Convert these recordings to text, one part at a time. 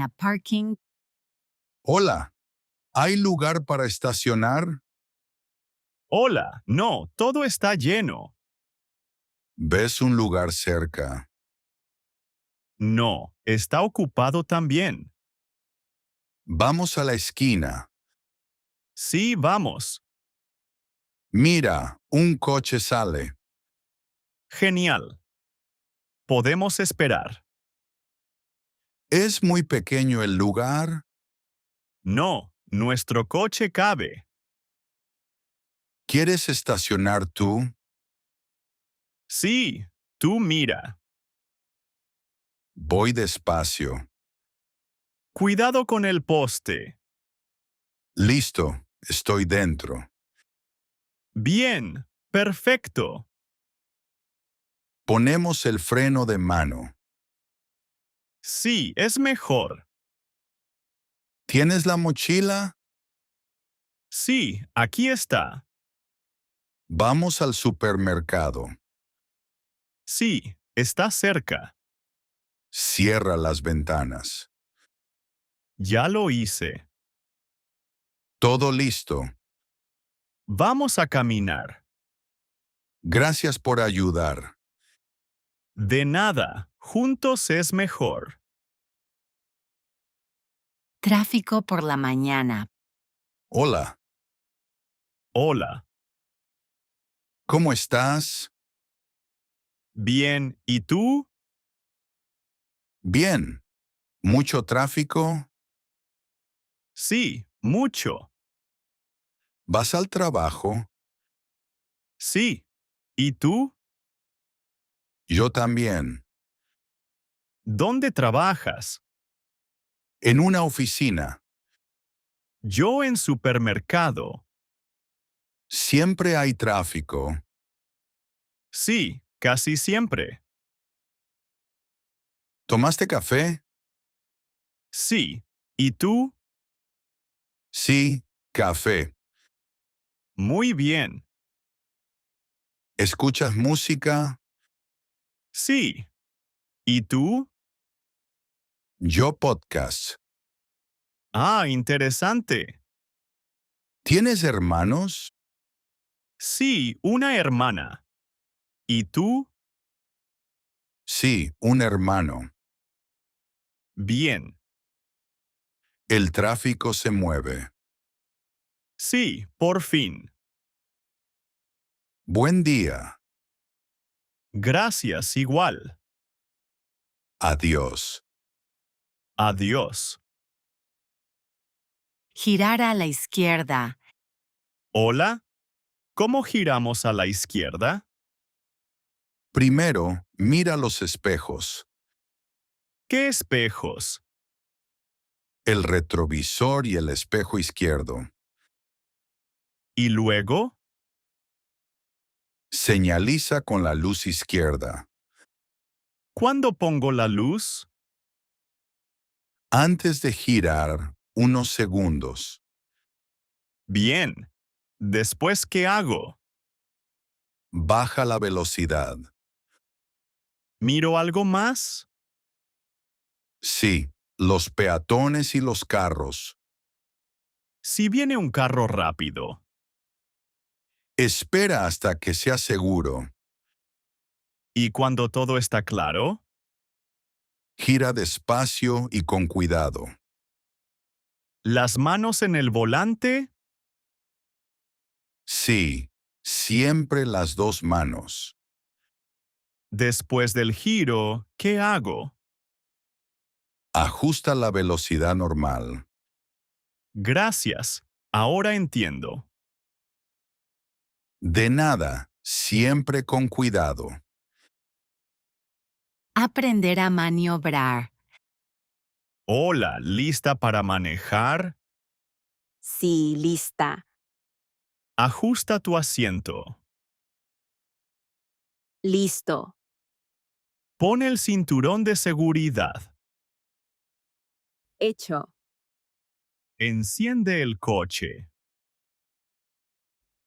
la parking. Hola, ¿hay lugar para estacionar? Hola, no, todo está lleno. ¿Ves un lugar cerca? No, está ocupado también. Vamos a la esquina. Sí, vamos. Mira, un coche sale. Genial. Podemos esperar. ¿Es muy pequeño el lugar? No, nuestro coche cabe. ¿Quieres estacionar tú? Sí, tú mira. Voy despacio. Cuidado con el poste. Listo, estoy dentro. Bien, perfecto. Ponemos el freno de mano. Sí, es mejor. ¿Tienes la mochila? Sí, aquí está. Vamos al supermercado. Sí, está cerca. Cierra las ventanas. Ya lo hice. Todo listo. Vamos a caminar. Gracias por ayudar. De nada, juntos es mejor. Tráfico por la mañana. Hola, Hola. ¿cómo estás? Bien, ¿y tú? Bien. ¿Mucho tráfico? Sí, mucho. ¿Vas al trabajo? Sí. ¿Y tú? Yo también. ¿Dónde trabajas? En una oficina. Yo en supermercado. Siempre hay tráfico. Sí, casi siempre. ¿Tomaste café? Sí. ¿Y tú? Sí, café. Muy bien. ¿Escuchas música? Sí. ¿Y tú? Yo podcast. Ah, interesante. ¿Tienes hermanos? Sí, una hermana. ¿Y tú? Sí, un hermano. Bien. El tráfico se mueve. Sí, por fin. Buen día. Gracias, igual. Adiós. Adiós. Girar a la izquierda. Hola. ¿Cómo giramos a la izquierda? Primero, mira los espejos. ¿Qué espejos? El retrovisor y el espejo izquierdo. ¿Y luego? Señaliza con la luz izquierda. ¿Cuándo pongo la luz? Antes de girar, unos segundos. Bien. ¿Después qué hago? Baja la velocidad. ¿Miro algo más? Sí, los peatones y los carros. Si viene un carro rápido. Espera hasta que sea seguro. ¿Y cuando todo está claro? Gira despacio y con cuidado. ¿Las manos en el volante? Sí, siempre las dos manos. Después del giro, ¿qué hago? Ajusta la velocidad normal. Gracias. Ahora entiendo. De nada, siempre con cuidado. Aprender a maniobrar. Hola, ¿lista para manejar? Sí, lista. Ajusta tu asiento. Listo. Pon el cinturón de seguridad. Hecho. Enciende el coche.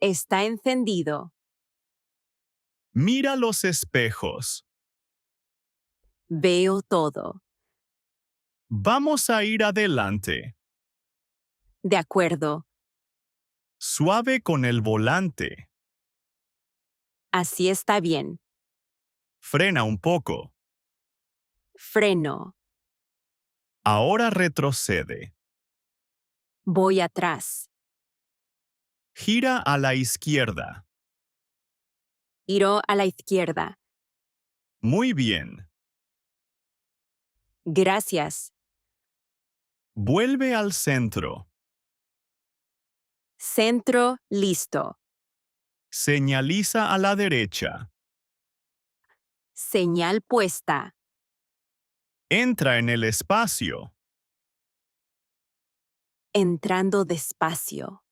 Está encendido. Mira los espejos. Veo todo. Vamos a ir adelante. De acuerdo. Suave con el volante. Así está bien. Frena un poco. Freno. Ahora retrocede. Voy atrás. Gira a la izquierda. Giro a la izquierda. Muy bien. Gracias. Vuelve al centro. Centro listo. Señaliza a la derecha. Señal puesta. Entra en el espacio. Entrando despacio.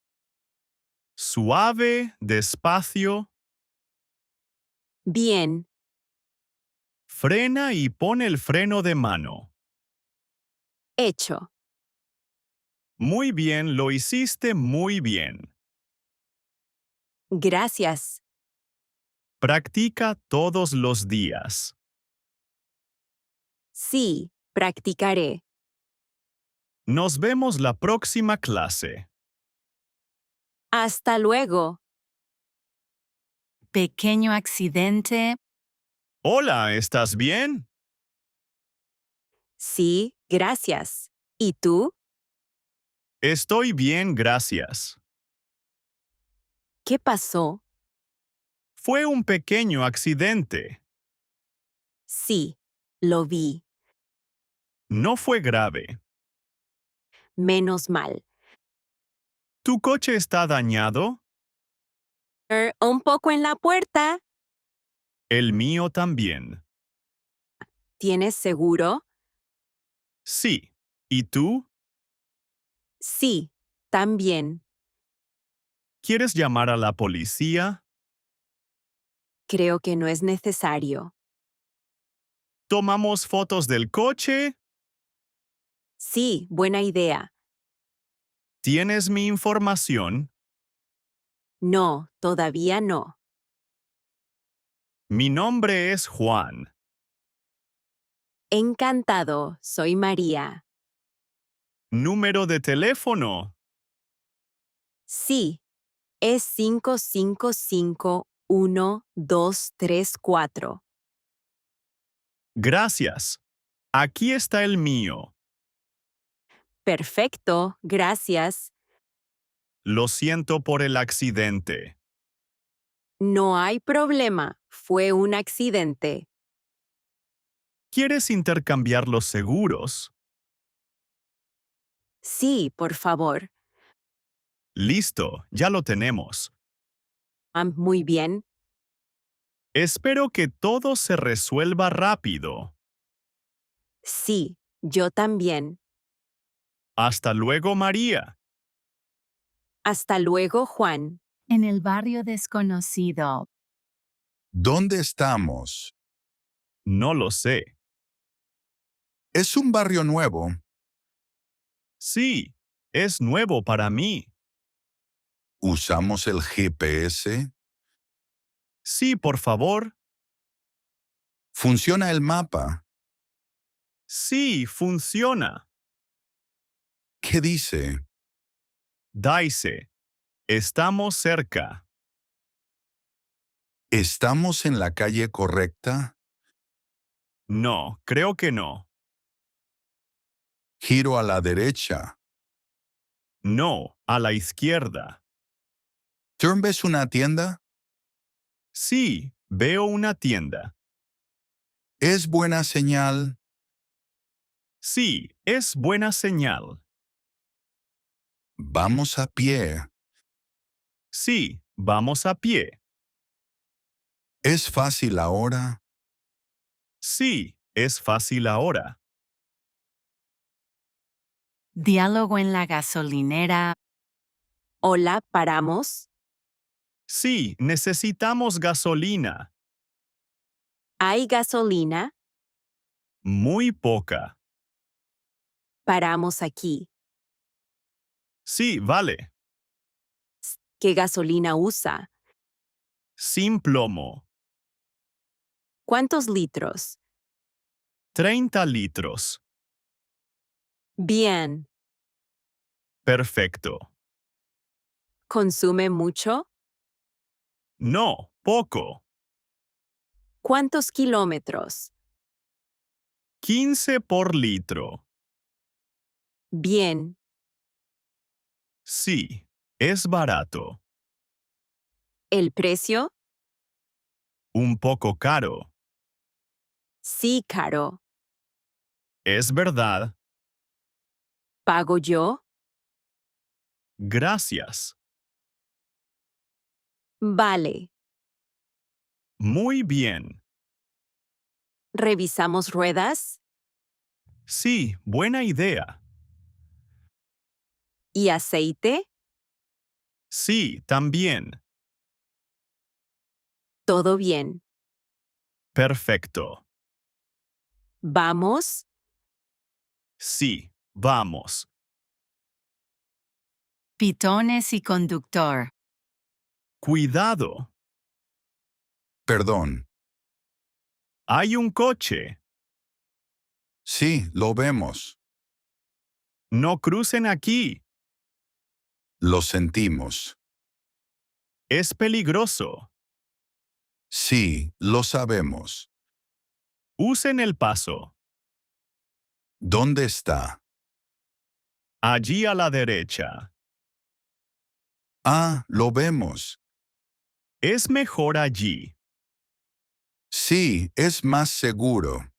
Suave, despacio. Bien. Frena y pon el freno de mano. Hecho. Muy bien, lo hiciste muy bien. Gracias. Practica todos los días. Sí, practicaré. Nos vemos la próxima clase. Hasta luego. Pequeño accidente. Hola, ¿estás bien? Sí, gracias. ¿Y tú? Estoy bien, gracias. ¿Qué pasó? Fue un pequeño accidente. Sí, lo vi. No fue grave. Menos mal. ¿Tu coche está dañado? Un poco en la puerta. El mío también. ¿Tienes seguro? Sí. ¿Y tú? Sí, también. ¿Quieres llamar a la policía? Creo que no es necesario. ¿Tomamos fotos del coche? Sí, buena idea. ¿Tienes mi información? No, todavía no. Mi nombre es Juan. Encantado, soy María. Número de teléfono. Sí, es 555-1234. Gracias. Aquí está el mío. Perfecto, gracias. Lo siento por el accidente. No hay problema, fue un accidente. ¿Quieres intercambiar los seguros? Sí, por favor. Listo, ya lo tenemos. Muy bien. Espero que todo se resuelva rápido. Sí, yo también. Hasta luego, María. Hasta luego, Juan. En el barrio desconocido. ¿Dónde estamos? No lo sé. Es un barrio nuevo. Sí, es nuevo para mí. ¿Usamos el GPS? Sí, por favor. ¿Funciona el mapa? Sí, funciona. ¿Qué dice? Dice, estamos cerca. ¿Estamos en la calle correcta? No, creo que no. Giro a la derecha. No, a la izquierda. ¿Ves una tienda? Sí, veo una tienda. ¿Es buena señal? Sí, es buena señal. Vamos a pie. Sí, vamos a pie. ¿Es fácil ahora? Sí, es fácil ahora. Diálogo en la gasolinera. Hola, ¿paramos? Sí, necesitamos gasolina. ¿Hay gasolina? Muy poca. Paramos aquí. Sí, vale. ¿Qué gasolina usa? Sin plomo. ¿Cuántos litros? 30 litros. Bien. Perfecto. ¿Consume mucho? No, poco. ¿Cuántos kilómetros? 15 por litro. Bien. Sí, es barato. ¿El precio? Un poco caro. Sí, caro. Es verdad. ¿Pago yo? Gracias. Vale. Muy bien. ¿Revisamos ruedas? Sí, buena idea. ¿Y aceite? Sí, también. Todo bien. Perfecto. ¿Vamos? Sí, vamos. Pitones y conductor. Cuidado. Perdón. Hay un coche. Sí, lo vemos. No crucen aquí. Lo sentimos. Es peligroso. Sí, lo sabemos. Usen el paso. ¿Dónde está? Allí a la derecha. Ah, lo vemos. Es mejor allí. Sí, es más seguro.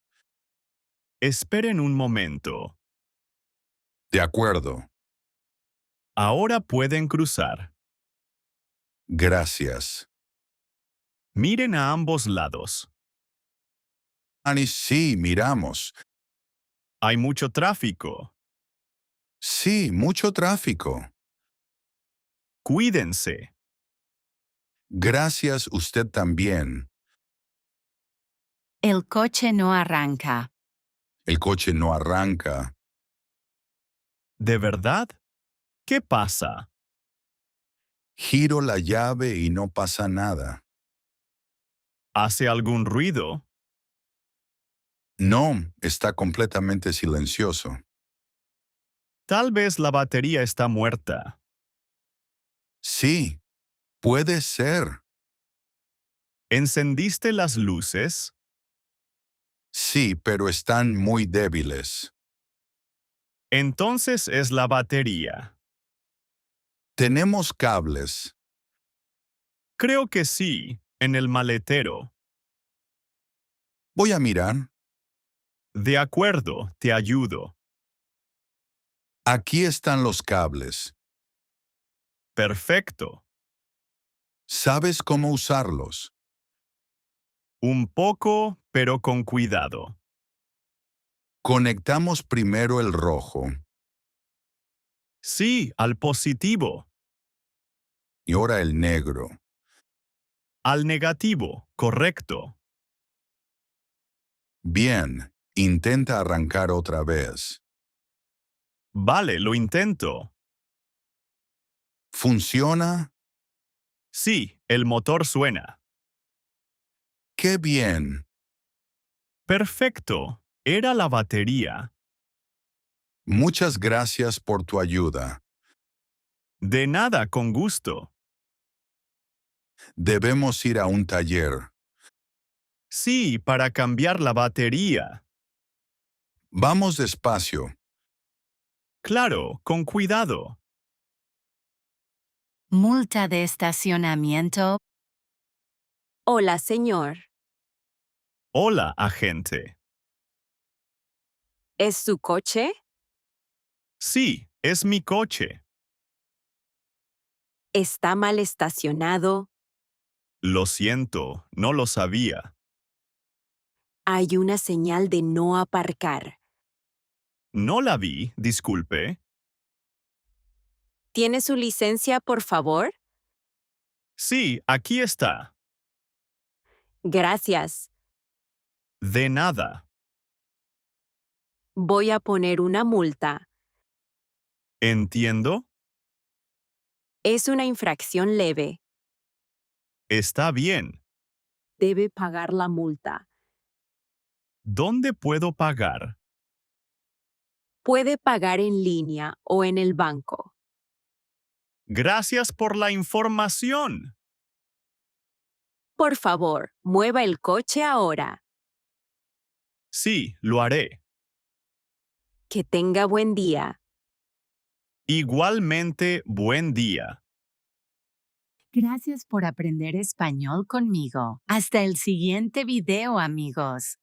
Esperen un momento. De acuerdo. Ahora pueden cruzar. Gracias. Miren a ambos lados. Ani, sí, miramos. Hay mucho tráfico. Sí, mucho tráfico. Cuídense. Gracias usted también. El coche no arranca. El coche no arranca. ¿De verdad? ¿Qué pasa? Giro la llave y no pasa nada. ¿Hace algún ruido? No, está completamente silencioso. Tal vez la batería está muerta. Sí, puede ser. ¿Encendiste las luces? Sí, pero están muy débiles. Entonces es la batería. Tenemos cables. Creo que sí, en el maletero. Voy a mirar. De acuerdo, te ayudo. Aquí están los cables. Perfecto. ¿Sabes cómo usarlos? Un poco, pero con cuidado. Conectamos primero el rojo Sí, al positivo. y ahora el negro. Al negativo, correcto. Bien, intenta arrancar otra vez. Vale, lo intento. ¿Funciona? Sí, el motor suena. ¡Qué bien! Perfecto. Era la batería. Muchas gracias por tu ayuda. De nada, con gusto. Debemos ir a un taller. Sí, para cambiar la batería. Vamos despacio. Claro, con cuidado. Multa de estacionamiento. Hola, señor. Hola, agente. ¿Es su coche? Sí, es mi coche. ¿Está mal estacionado? Lo siento, no lo sabía. Hay una señal de no aparcar. No la vi, disculpe. ¿Tiene su licencia, por favor? Sí, aquí está. Gracias. De nada. Voy a poner una multa. ¿Entiendo? Es una infracción leve. Está bien. Debe pagar la multa. ¿Dónde puedo pagar? Puede pagar en línea o en el banco. Gracias por la información. Por favor, mueva el coche ahora. Sí, lo haré. Que tenga buen día. Igualmente, buen día. Gracias por aprender español conmigo. Hasta el siguiente video, amigos.